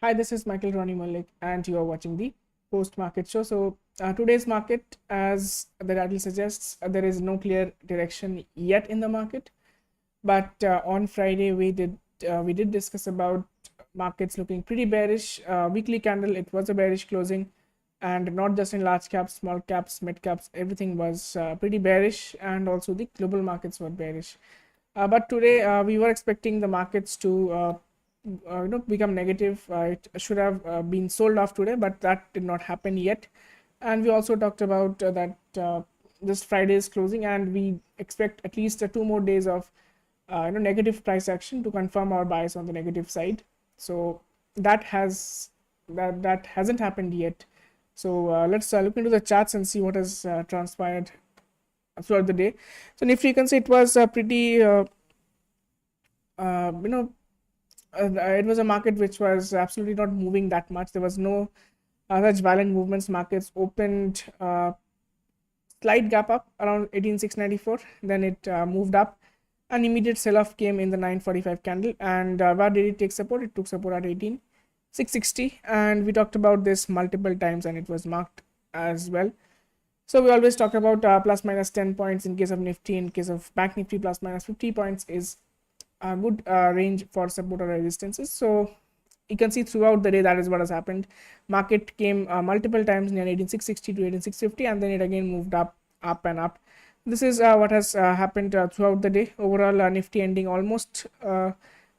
Hi, this is Michael Rony Mullick, and you are watching the post market show. Today's market, as the title suggests, there is no clear direction yet in the market. But on Friday, we did discuss about markets looking pretty bearish. Weekly candle, it was a bearish closing, and not just in large caps, small caps, mid caps, everything was pretty bearish, and also the global markets were bearish. But today, we were expecting the markets to become negative. It should have been sold off today, but that did not happen yet. And we also talked about that this Friday's closing, and we expect at least 2 more days of negative price action to confirm our bias on the negative side. So that hasn't happened yet. So let's look into the charts and see what has transpired throughout the day. So Nifty, you can say it was pretty uh, you know it was a market which was absolutely not moving that much. There was no such violent movements. Markets opened slight gap up around 18694, then it moved up. An immediate sell-off came in the 945 candle, and where did it take support? It took support at 18660, and we talked about this multiple times, and it was marked as well. So we always talk about plus minus 10 points in case of Nifty. In case of Bank Nifty, plus minus 50 points is a good range for support or resistances. So you can see throughout the day that is what has happened. Market came multiple times near 18660 to 18650, and then it again moved up and up. This is what has happened throughout the day. Overall, Nifty ending almost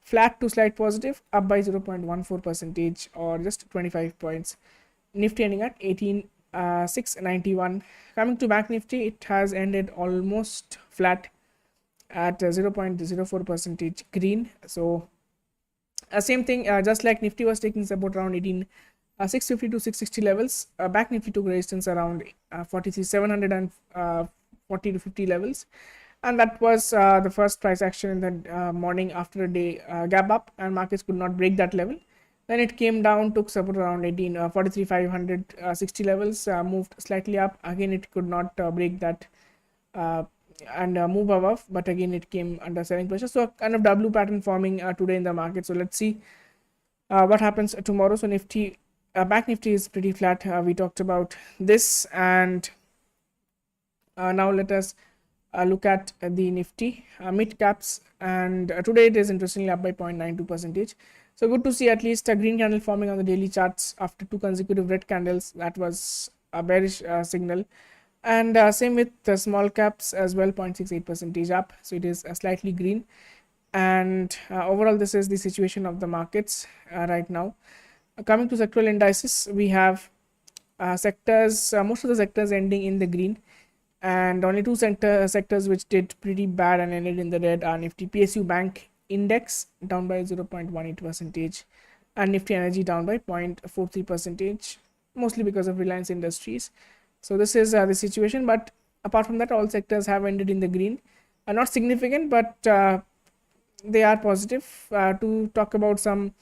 flat to slight positive, up by 0.14 percentage or just 25 points. Nifty ending at 18691. Coming to Bank Nifty, it has ended almost flat at 0.04 percentage green. So same thing, just like Nifty was taking support around 650 to 660 levels, Bank Nifty took resistance around 43,700 and 40 to 50 levels, and that was the first price action in the morning after a day gap up, and markets could not break that level. Then it came down, took support around 43,560 levels, moved slightly up. Again, it could not break that and move above, but again it came under selling pressure. So a kind of W pattern forming today in the market. So let's see what happens tomorrow. So Nifty, Bank Nifty is pretty flat. We talked about this, and now let us look at the Nifty mid caps, and today it is interestingly up by 0.92 percentage. So good to see at least a green candle forming on the daily charts after 2 consecutive red candles. That was a bearish signal. And same with the small caps as well, 0.68 percentage up. So it is slightly green. And overall, this is the situation of the markets right now. Coming to sectoral indices, we have sectors, most of the sectors ending in the green, and only two sectors which did pretty bad and ended in the red are Nifty PSU Bank Index down by 0.18 percentage, and Nifty Energy down by 0.43 percentage, mostly because of Reliance Industries. So this is the situation, but apart from that, all sectors have ended in the green. Not significant, but they are positive. To talk about some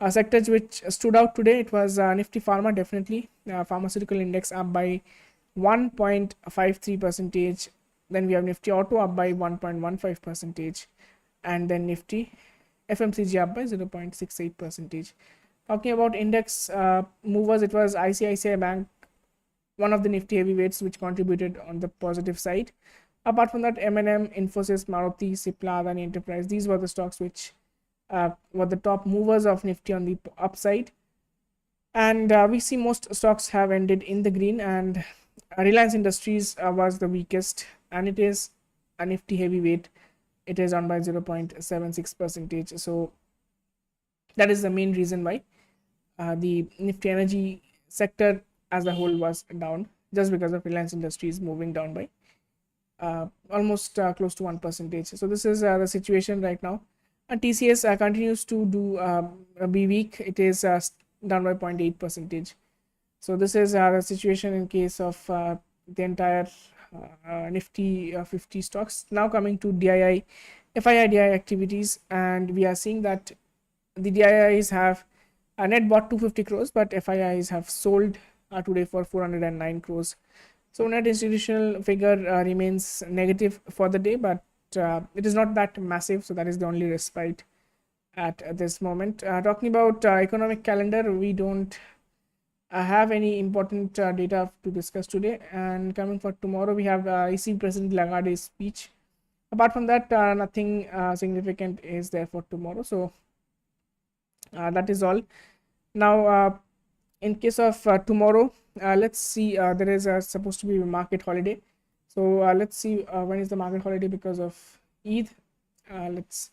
sectors which stood out today, it was Nifty Pharma, definitely. Pharmaceutical index up by 1.53 percentage. Then we have Nifty Auto up by 1.15 percentage, and then Nifty FMCG up by 0.68 percentage. Talking about index movers, it was ICICI Bank, one of the Nifty heavyweights, which contributed on the positive side. Apart from that, M&M, Infosys, Maruti, Cipla, Adani Enterprise, these were the stocks which were the top movers of Nifty on the upside. And we see most stocks have ended in the green, and Reliance Industries was the weakest, and it is a Nifty heavyweight. It is down by 0.76 percentage. So that is the main reason why the Nifty Energy sector as a whole was down, just because of Reliance Industries moving down by almost close to 1 percentage. So this is the situation right now. And TCS continues to be weak. It is down by 0.8 percentage. So this is the situation in case of the entire Nifty 50 stocks. Now coming to DII, FII DII activities, and we are seeing that the DIIs have net bought 250 crores, but FIIs have sold today for 409 crores. So net institutional figure remains negative for the day, but it is not that massive, so that is the only respite. at this moment. Talking about economic calendar, we don't have any important data to discuss today. And coming for tomorrow, we have EC President Lagarde's speech. Apart from that, nothing significant is there for tomorrow. So that is all. Now, in case of tomorrow, let's see. There is supposed to be a market holiday. So let's see when is the market holiday because of Eid. Let's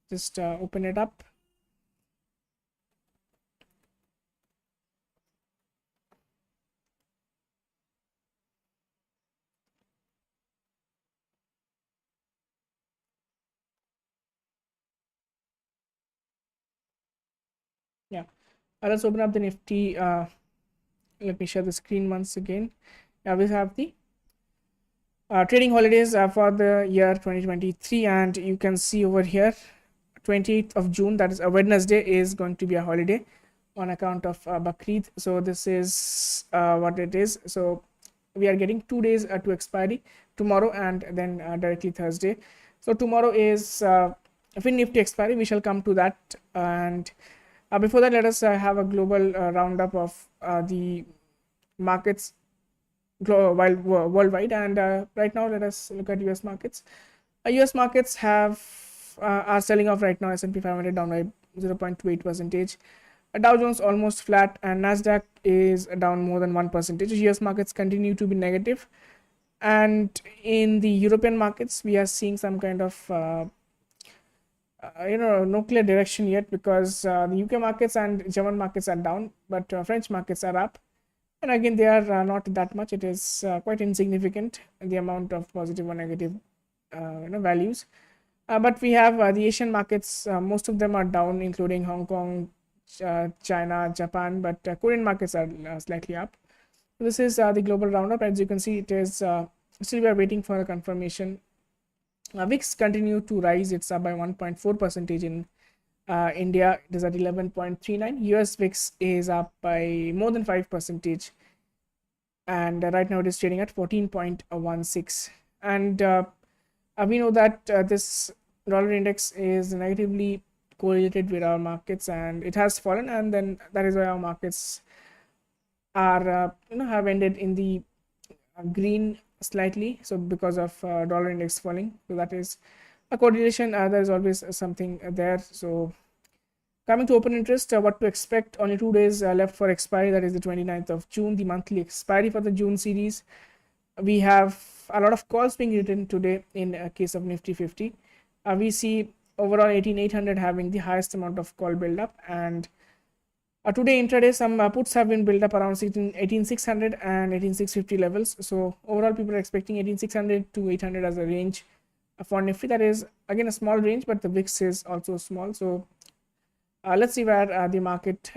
just open it up. Yeah, let's open up the Nifty. Let me share the screen once again. We have the trading holidays for the year 2023, and you can see over here 28th of June, that is a Wednesday, is going to be a holiday on account of Bakrid. So this is what it is. So we are getting 2 days to expiry, tomorrow and then directly Thursday. So tomorrow is Fin Nifty expiry. We shall come to that, and before that, let us have a global roundup of the markets worldwide. And right now, let us look at US markets. US markets have are selling off right now. S&P 500 down by 0.28 percentage. Dow Jones almost flat, and Nasdaq is down more than 1%. US markets continue to be negative, and in the European markets, we are seeing some kind of no clear direction yet, because the UK markets and German markets are down, but French markets are up. And again, they are not that much. It is quite insignificant, the amount of positive or negative values. But we have the Asian markets. Most of them are down, including Hong Kong, China, Japan, but Korean markets are slightly up. This is the global roundup. As you can see, it is still we are waiting for a confirmation. VIX continue to rise. It's up by 1.4% in India. It is at 11.39. US VIX is up by more than 5%, and right now it is trading at 14.16. And we know that this dollar index is negatively correlated with our markets, and it has fallen, and then that is why our markets are have ended in the green slightly, so because of dollar index falling. So that is a correlation. There is always something there. So coming to open interest, what to expect. Only 2 days left for expiry, that is the 29th of June, the monthly expiry for the June series. We have a lot of calls being written today in a case of Nifty 50. We see overall 18800 having the highest amount of call build up, and today intraday some puts have been built up around 18600 and 18650 levels. So overall, people are expecting 18600 to 800 as a range for Nifty. That is again a small range, but the VIX is also small. So let's see where the market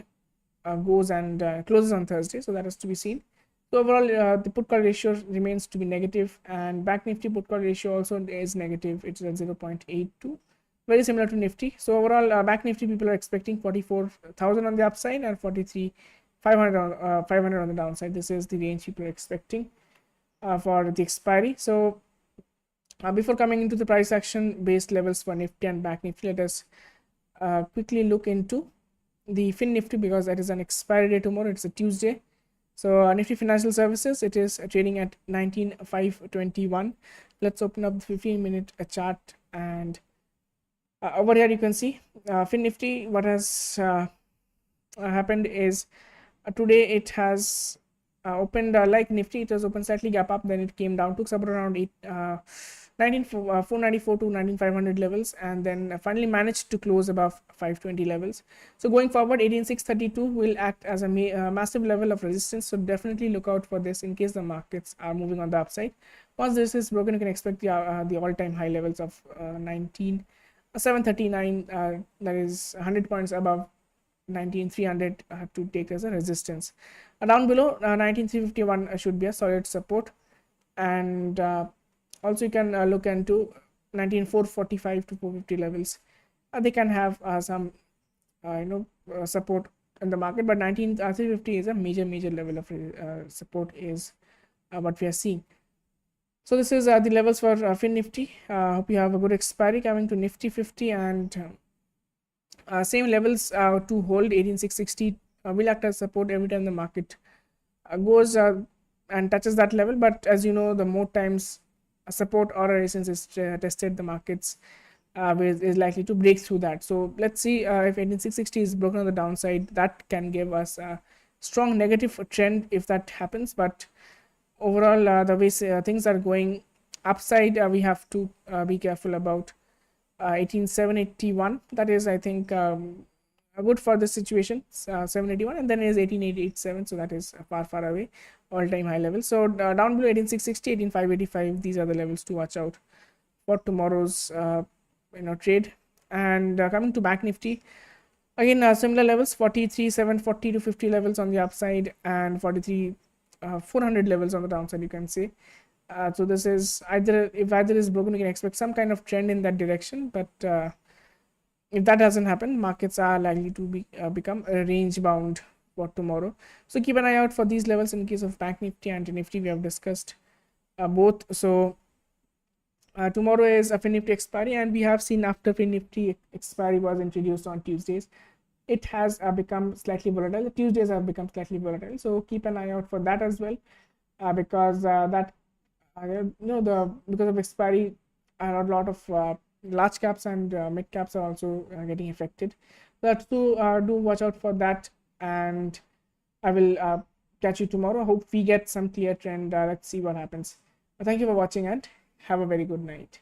goes and closes on Thursday. So that is to be seen. So overall, the put call ratio remains to be negative, and Bank Nifty put call ratio also is negative. It's at 0.82, very similar to Nifty. So overall, Bank Nifty people are expecting 44,000 on the upside and 43,500 on the downside. This is the range people are expecting for the expiry. So before coming into the price action based levels for Nifty and Bank Nifty, let us quickly look into the Fin Nifty, because that is an expiry day tomorrow. It's a Tuesday. So Nifty Financial Services, it is trading at 19,521. Let's open up the 15-minute chart, and over here you can see Fin Nifty. What has happened is today it has opened like Nifty. It has opened slightly gap up, then it came down, took support around 494 to 19500 levels, and then finally managed to close above 520 levels. So going forward, 18632 will act as a massive level of resistance. So definitely look out for this in case the markets are moving on the upside. Once this is broken, you can expect the all-time high levels of 19739, that is 100 points above 19300 to take as a resistance. Down below 19351 should be a solid support, and also you can look into 19445 to 450 levels. They can have some support in the market, but 19350 is a major level of support is what we are seeing. So this is the levels for Fin Nifty. Hope you have a good expiry. Coming to Nifty 50 and Same levels to hold 18660 will act as support every time the market goes and touches that level. But as you know, the more times a support or a resistance is tested, the markets is likely to break through that. So let's see if 18660 is broken on the downside, that can give us a strong negative trend if that happens. But overall, the way things are going upside, we have to be careful about 18781. That is, I think, good for this situation, 781, and then is 18887. So that is far away, all-time high level. So down below 18660, 18585, these are the levels to watch out for tomorrow's trade. And coming to Bank Nifty, again similar levels, 43,740 to 50 levels on the upside, and 43,400 levels on the downside, you can say. So this is either, if either is broken, we can expect some kind of trend in that direction. But if that doesn't happen, markets are likely to become range bound for tomorrow. So keep an eye out for these levels in case of Bank Nifty and Nifty. We have discussed both. So tomorrow is a FinNifty expiry, and we have seen after FinNifty expiry was introduced on Tuesdays, it has become slightly volatile. The Tuesdays have become slightly volatile. So keep an eye out for that as well, because that because of expiry, a lot of large caps and mid caps are also getting affected. But to do watch out for that, and I will catch you tomorrow. Hope we get some clear trend. Let's see what happens. Thank you for watching, and have a very good night.